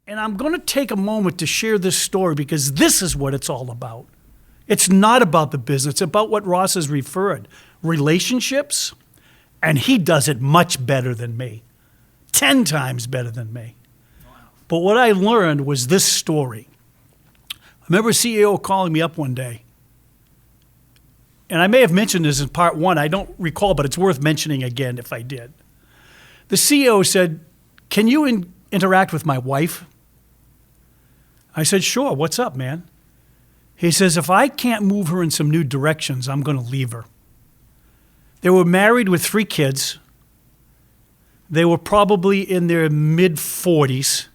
And I'm going to take a moment to share this story because this is what it's all about. It's not about the business. It's about what Ross has referred, relationships, and he does it much better than me, 10 times better than me. Wow. But what I learned was this story. I remember a CEO calling me up one day, and I may have mentioned this in part one. I don't recall, but it's worth mentioning again if I did. The CEO said, "Can you interact with my wife?" I said, "Sure, what's up, man?" He says, "If I can't move her in some new directions, I'm going to leave her." They were married with 3 kids. They were probably in their mid-40s,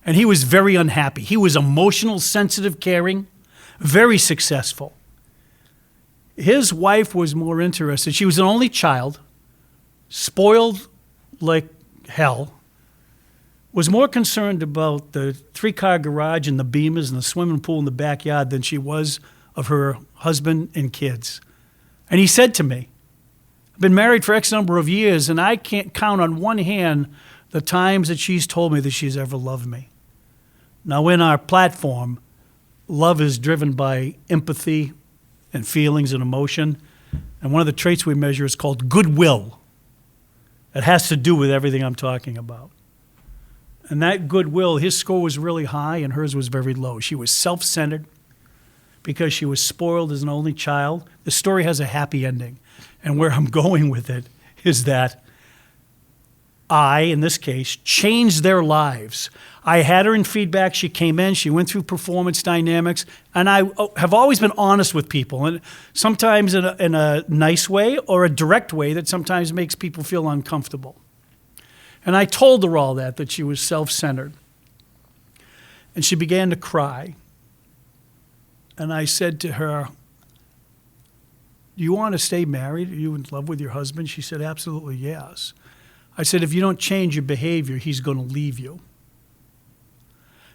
and he was very unhappy. He was emotional, sensitive, caring, very successful. His wife was more interested. She was an only child, spoiled like hell, was more concerned about the 3-car garage and the Beamers and the swimming pool in the backyard than she was of her husband and kids. And he said to me, "I've been married for X number of years, and I can't count on one hand the times that she's told me that she's ever loved me." Now, in our platform, love is driven by empathy and feelings and emotion. And one of the traits we measure is called goodwill. It has to do with everything I'm talking about. And that goodwill, his score was really high and hers was very low. She was self-centered because she was spoiled as an only child. The story has a happy ending. And where I'm going with it is that I, in this case, changed their lives. I had her in feedback. She came in. She went through performance dynamics. And I have always been honest with people, and sometimes in a nice way or a direct way that sometimes makes people feel uncomfortable. And I told her all that she was self-centered. And she began to cry. And I said to her, "Do you want to stay married? Are you in love with your husband?" She said, "Absolutely, yes." I said, "If you don't change your behavior, he's going to leave you."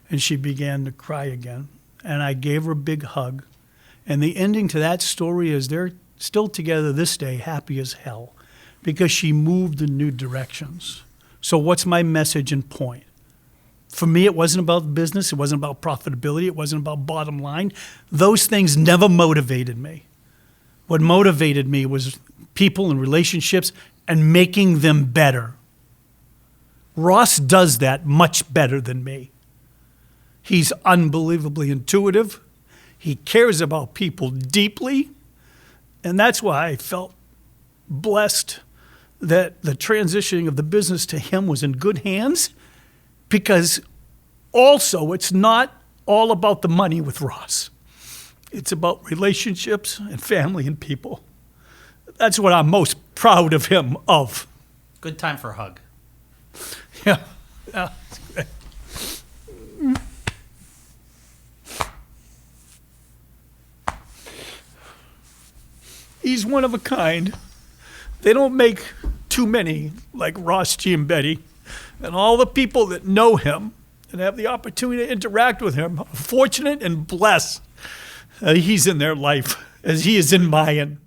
And she began to cry again. And I gave her a big hug. And the ending to that story is they're still together this day, happy as hell, because she moved in new directions. So what's my message and point? For me, it wasn't about business. It wasn't about profitability. It wasn't about bottom line. Those things never motivated me. What motivated me was people and relationships and making them better. Ross does that much better than me. He's unbelievably intuitive. He cares about people deeply. And that's why I felt blessed that the transitioning of the business to him was in good hands, because also it's not all about the money with Ross. It's about relationships and family and people. That's what I'm most proud of him of. Good time for a hug. Yeah. It's great. He's one of a kind. They don't make too many like Ross Giombetti. And all the people that know him and have the opportunity to interact with him are fortunate and blessed that he's in their life as he is in mine.